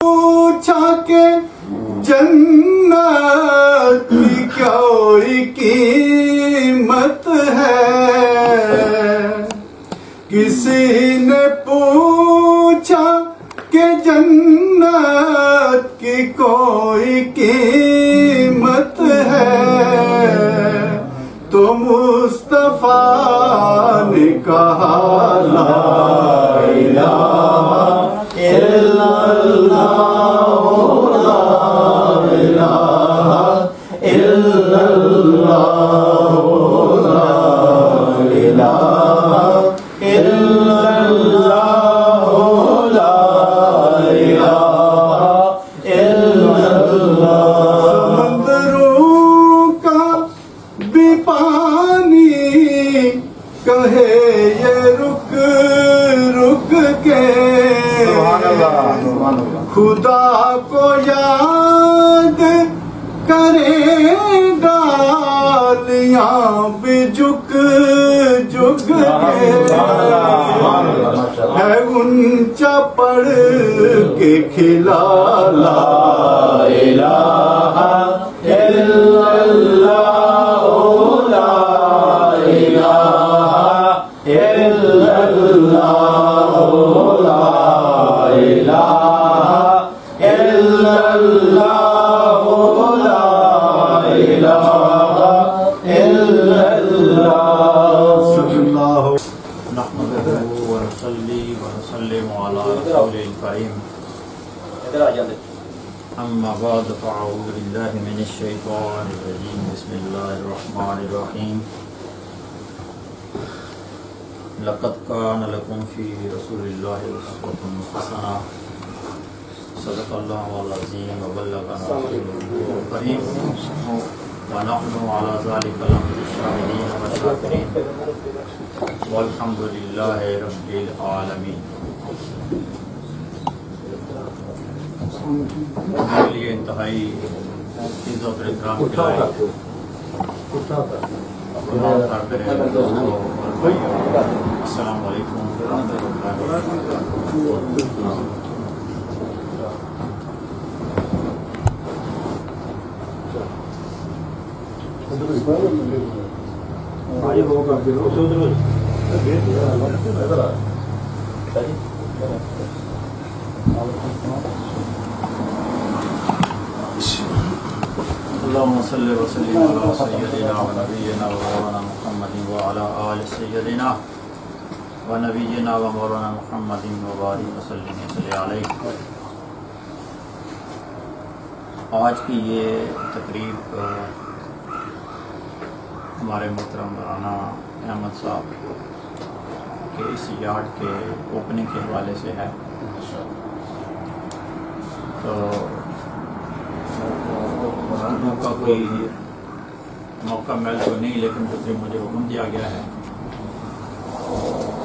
پوچھا کہ جنت کی کوئی قیمت ہے، کسی نے پوچھا کہ جنت کی کوئی قیمت ہے، تو مصطفیٰ نے کہا لا الہ الا اللہ، لا الہ الا اللہ، لا الہ الا اللہ، لا الہ الا اللہ۔ سمندروں کا بھی پانی کہے یہ رک رک کے، خدا کو یاد کرے ڈالیاں بھی جھک جھک کے، ہے اونچا پڑھ کے کھلا لا الہ الا اللہ، لا الہ الا اللہ، لا الہ الا اللہ، لا الہ الا اللہ۔ صلی اللہ نحمده ونصلي ونسلم على رسول الكريم، اما بعد فاعوذ بالله من الشيطان الرجيم، بسم الله الرحمن الرحيم۔ لقد كان لكم في رسول الله أسوة حسنة، صدق الله العظيم وبلغنا رسوله الكريم، ونحن على ذلك لمن الشاهدين والشاكرين، والحمد لله رب العالمين۔ میرے لیے انتہائی عزت اور احترام کے لائق السلام علیکم ورحمۃ اللہ وبرکاتہ۔ اللهم صل وسلم على سيدنا ونبينا ومولانا محمد وعلى آل سيدنا ونبينا ومولانا محمد وبارك وسلم عليه۔ آج کی یہ تقریب ہمارے محترم رانا احمد صاحب کے اس یارڈ کے اوپننگ کے حوالے سے ہے، تو کا کوئی موقع مل تو نہیں، لیکن مجھے حکم دیا گیا ہے،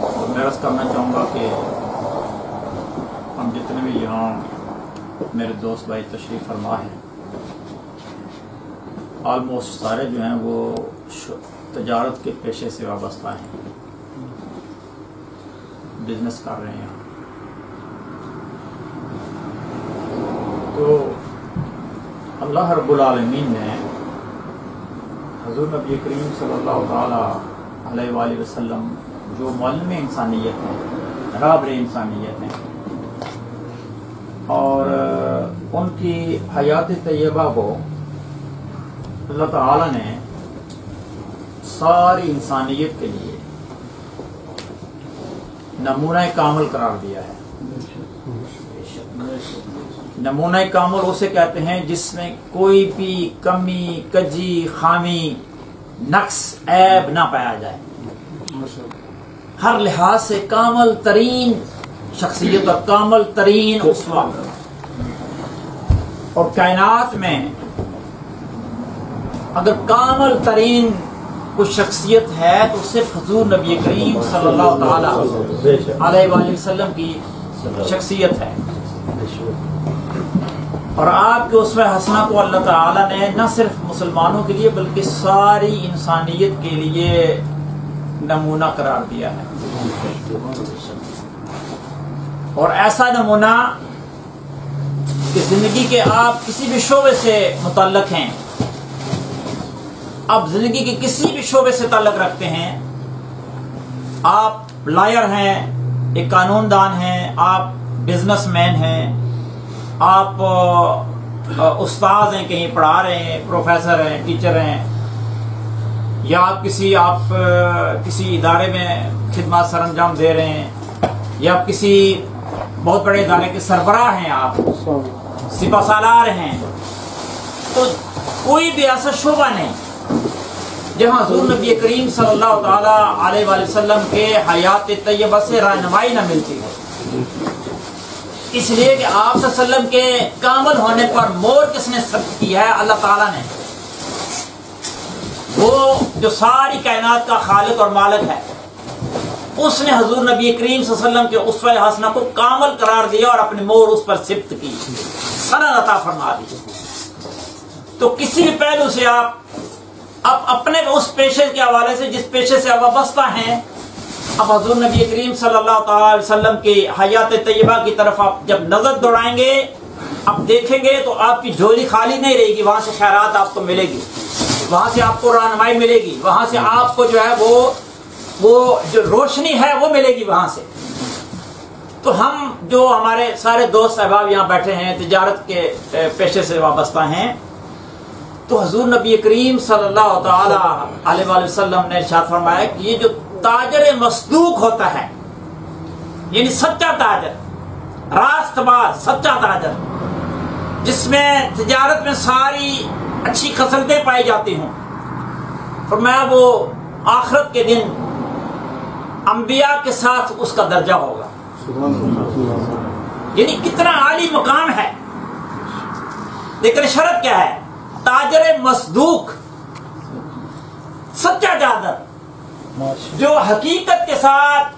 اور میں عرض کرنا چاہوں گا کہ ہم جتنے بھی یہاں میرے دوست بھائی تشریف فرما ہیں، آلموسٹ سارے جو ہیں وہ تجارت کے پیشے سے وابستہ ہیں، بزنس کر رہے ہیں، تو اللہ رب العالمین نے حضور نبی کریم صلی اللہ تعالی علیہ وآلہ وسلم جو معلم انسانیت ہیں، رہبر انسانیت ہیں، اور ان کی حیات طیبہ کو اللہ تعالی نے ساری انسانیت کے لیے نمونہ کامل قرار دیا ہے۔ نمونہ کامل اسے کہتے ہیں جس میں کوئی بھی کمی، کجی، خامی، نقص، عیب نہ پایا جائے، ہر لحاظ سے کامل ترین شخصیت اور کامل ترین اسوہ، اور کائنات میں اگر کامل ترین کوئی شخصیت ہے تو صرف حضور نبی کریم صلی اللہ تعالی علیہ وآلہ وسلم کی شخصیت ہے، اور آپ کے اسوہ حسنہ کو اللہ تعالیٰ نے نہ صرف مسلمانوں کے لیے بلکہ ساری انسانیت کے لیے نمونہ قرار دیا ہے، اور ایسا نمونہ کہ زندگی کے آپ کسی بھی شعبے سے متعلق ہیں، آپ زندگی کے کسی بھی شعبے سے تعلق رکھتے ہیں، آپ لائر ہیں، ایک قانون دان ہیں، آپ بزنس مین ہیں، آپ استاذ ہیں، کہیں پڑھا رہے ہیں، پروفیسر ہیں، ٹیچر ہیں، یا آپ کسی ادارے میں خدمات سر انجام دے رہے ہیں، یا آپ کسی بہت بڑے ادارے کے سربراہ ہیں، آپ سپہ سالار ہیں، تو کوئی بھی ایسا شعبہ نہیں جہاں حضور نبی کریم صلی اللہ تعالی علیہ وآلہ وسلم کے حیات طیبہ سے رہنمائی نہ ملتی ہے۔ اس لیے کہ آپ صلی اللہ علیہ وسلم کے کامل ہونے پر مور کس نے ثبت کی ہے؟ اللہ تعالیٰ نے، وہ جو ساری کائنات کا خالق اور مالک ہے، اس نے حضور نبی کریم صلی اللہ علیہ وسلم کے اسوہ حسنہ کو کامل قرار دیا اور اپنی مور اس پر ثبت کی، سند عطا فرما دی۔ تو کسی بھی پہلو سے آپ اپنے اس پیشے کے حوالے سے جس پیشے سے آپ وابستہ ہیں، اب حضور نبی کریم صلی اللہ تعالی علیہ وسلم کی حیات طیبہ کی طرف آپ جب نظر دوڑائیں گے، آپ دیکھیں گے تو آپ کی جھولی خالی نہیں رہے گی، وہاں سے خیرات آپ کو ملے گی، وہاں سے آپ کو رہنمائی ملے گی، وہاں سے آپ کو جو ہے وہ جو روشنی ہے وہ ملے گی وہاں سے۔ تو ہم جو ہمارے سارے دوست احباب یہاں بیٹھے ہیں، تجارت کے پیشے سے وابستہ ہیں، تو حضور نبی کریم صلی اللہ تعالی علیہ وآلہ وسلم نے ارشاد فرمایا کہ یہ جو تاجر مصدوق ہوتا ہے، یعنی سچا تاجر، راست باز سچا تاجر، جس میں تجارت میں ساری اچھی خصلتیں پائی جاتی ہوں، فرمایا وہ آخرت کے دن انبیاء کے ساتھ اس کا درجہ ہوگا۔ یعنی کتنا عالی مقام ہے، لیکن شرط کیا ہے؟ تاجر مصدوق، سچا تاجر جو حقیقت کے ساتھ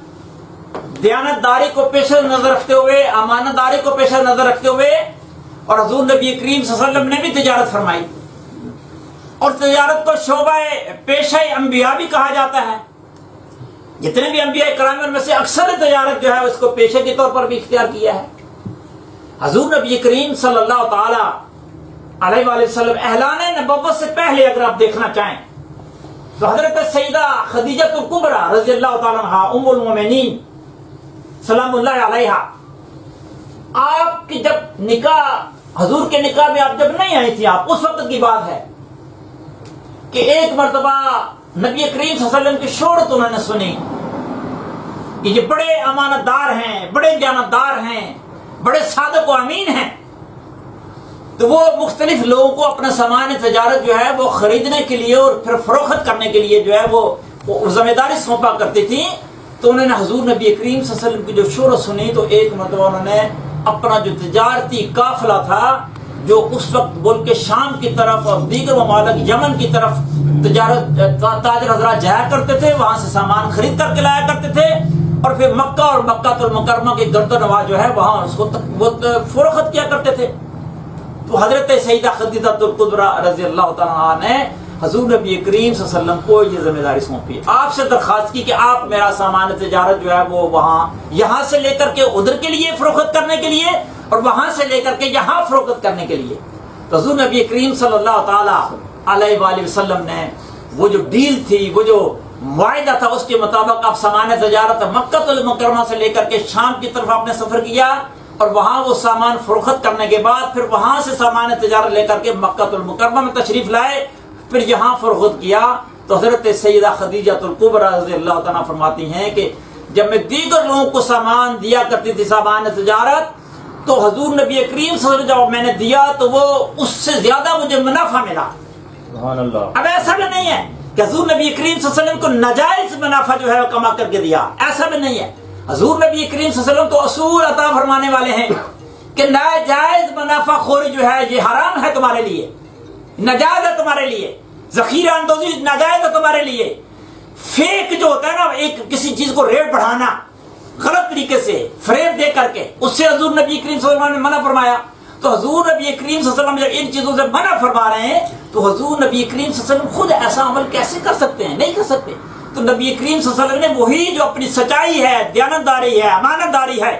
دیانتداری کو پیش نظر رکھتے ہوئے، امانت داری کو پیش نظر رکھتے ہوئے، اور حضور نبی کریم صلی اللہ علیہ وسلم نے بھی تجارت فرمائی، اور تجارت کو شعبہ پیشہ انبیاء بھی کہا جاتا ہے۔ جتنے بھی انبیاء کرام ان میں سے اکثر تجارت جو ہے اس کو پیشے کے طور پر بھی اختیار کیا ہے۔ حضور نبی کریم صلی اللہ تعالی علیہ وآلہ وسلم اعلان نبوت سے پہلے اگر آپ دیکھنا چاہیں تو حضرت سیدہ خدیجہ الکبریٰ رضی اللہ تعالیٰ عنہا ام المومنین سلام اللہ علیہا، آپ کی جب نکاح، حضور کے نکاح میں آپ جب نہیں آئی تھی، آپ اس وقت کی بات ہے کہ ایک مرتبہ نبی کریم صلی اللہ علیہ وسلم کی شہرت انہوں نے سنی کہ یہ بڑے امانت دار ہیں، بڑے دیانتدار ہیں، بڑے صادق و امین ہیں، تو وہ مختلف لوگوں کو اپنا سامان تجارت جو ہے وہ خریدنے کے لیے اور پھر فروخت کرنے کے لیے جو ہے وہ ذمہ داری سونپا کرتی تھی۔ تو انہوں نے حضور نبی کریم صلی اللہ علیہ وسلم کی جو شہرت سنی تو ایک مرتبہ انہوں نے اپنا جو تجارتی قافلہ تھا جو اس وقت ملک شام کی طرف اور دیگر ممالک یمن کی طرف تاجر حضرات جایا کرتے تھے، وہاں سے سامان خرید کر کے لایا کرتے تھے، اور پھر مکہ اور مکہ المکرمہ کے گرد و نواح جو ہے وہاں اس کو فروخت کیا کرتے تھے۔ تو حضرت سیدہ خدیجہ الکبریٰ رضی اللہ تعالیٰ عنہا نے حضور نبی کریم صلی اللہ علیہ وسلم کو یہ ذمہ داری سونپی، آپ سے درخواست کی کہ آپ میرا سامان تجارت جو ہے وہ وہاں یہاں سے لے کر کے ادھر کے لیے فروخت کرنے کے لیے اور وہاں سے لے کر کے یہاں فروخت کرنے کے لیے۔ تو حضور نبی کریم صلی اللہ تعالی علیہ وآلہ وسلم نے وہ جو ڈیل تھی، وہ جو معاہدہ تھا، اس کے مطابق آپ سامان تجارت مکہ المکرمہ سے لے کر کے شام کی طرف آپ نے سفر کیا، اور وہاں وہ سامان فروخت کرنے کے بعد پھر وہاں سے سامان تجارت لے کر کے مکہ المکرمہ میں تشریف لائے، پھر یہاں فروخت کیا۔ تو حضرت سیدہ خدیجہ الکبریٰ رضی اللہ تعالیٰ فرماتی ہیں کہ جب میں دیگر لوگوں کو سامان دیا کرتی تھی سامان تجارت، تو حضور نبی کریم صلی اللہ علیہ وسلم جب میں نے دیا تو وہ اس سے زیادہ مجھے منافع ملا۔ سبحان اللہ۔ اب ایسا بھی نہیں ہے کہ حضور نبی کریم صلی اللہ علیہ وسلم کو ناجائز منافع جو ہے وہ کما کر کے دیا، ایسا بھی نہیں ہے۔ حضور نبی کریم صلی اللہ علیہ وسلم تو اصول عطا فرمانے والے ہیں کہ ناجائز منافع خوری جو ہے یہ حرام ہے تمہارے لیے، ناجائز ہے تمہارے لیے، ذخیرہ اندوزی ناجائز ہے تمہارے لیے۔ فیک جو ہوتا ہے نا، ایک کسی چیز کو ریٹ بڑھانا غلط طریقے سے فریب دے کر کے، اس سے حضور نبی کریم صلی اللہ علیہ وسلم نے منع فرمایا۔ تو حضور نبی کریم صلی اللہ علیہ وسلم جب ان چیزوں سے منع فرما رہے ہیں تو حضور نبی کریم صلی اللہ علیہ وسلم خود ایسا عمل کیسے کر سکتے ہیں؟ نہیں کر سکتے۔ تو نبی کریم صلی اللہ علیہ وسلم نے وہی جو اپنی سچائی ہے، دیانتداری ہے، امانت داری ہے،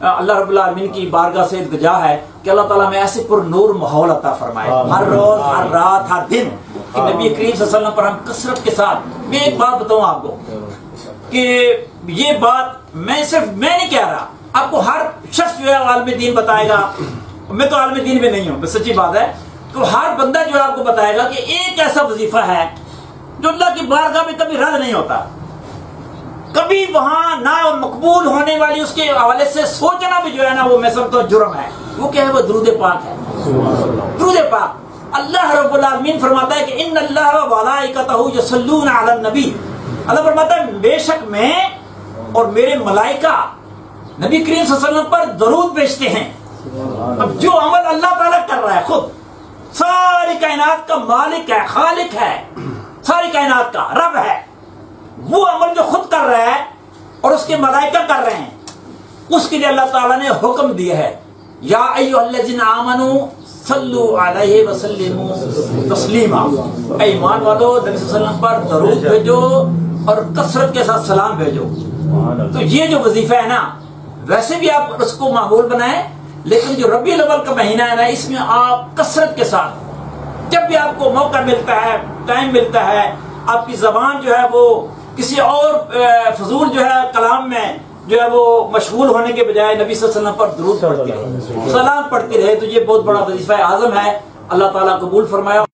اللہ رب العالمین کی بارگاہ سے التجا ہے کہ اللہ تعالیٰ میں ایسے پر نور ماحول عطا فرمائے ہر روز ہر رات ہر دن کہ نبی کریم صلی اللہ علیہ وسلم پر ہم کثرت کے ساتھ. میں ایک بات بتاؤں آپ کو کہ یہ بات میں نہیں کہہ رہا, آپ کو ہر شخص جو ہے عالم دین بتائے گا. میں تو عالم دین میں نہیں ہوں, سچی بات ہے. تو ہر بندہ جو ہے آپ کو بتائے گا کہ ایک ایسا وظیفہ ہے جو اللہ کی بارگاہ میں کبھی رد نہیں ہوتا, کبھی وہاں نہ مقبول ہونے والی اس کے حوالے سے سوچنا بھی جو ہے نا وہ میں سمجھتا ہوں جرم ہے. وہ کیا ہے؟ وہ درود پاک ہے. درود پاک. اللہ رب العالمین فرماتا ہے کہ ان اللہ و ملائکتہ یصلون علی النبی. اللہ فرماتا ہے بے شک میں اور میرے ملائکہ نبی کریم صلی اللہ علیہ وسلم پر درود بھیجتے ہیں. اب جو عمل اللہ تعالیٰ کر رہا ہے, خود ساری کائنات کا مالک ہے, خالق ہے, ساری کائنات کا رب ہے, وہ عمل جو خود کر رہا ہے اور اس کے ملائکہ کر رہے ہیں, اس کے لیے اللہ تعالیٰ نے حکم دیا ہے یا ایھا الذین آمنوا صلو علیہ وسلموا تسلیما. اے ایمان والو نبی صلی اللہ علیہ وسلم پر درود بھیجو اور کثرت کے ساتھ سلام بھیجو. تو یہ جو وظیفہ ہے نا, ویسے بھی آپ اس کو معمول بنائیں, لیکن جو ربیع الاول کا مہینہ ہے نا, اس میں آپ کثرت کے ساتھ جب بھی آپ کو موقع ملتا ہے, ٹائم ملتا ہے, آپ کی زبان جو ہے وہ کسی اور فضول جو ہے کلام میں جو ہے وہ مشغول ہونے کے بجائے نبی صلی اللہ علیہ وسلم پر درود پڑھتی رہے, سلام پڑھتی رہے. تو یہ بہت بڑا وظیفہ اعظم ہے. اللہ تعالیٰ قبول فرمایا.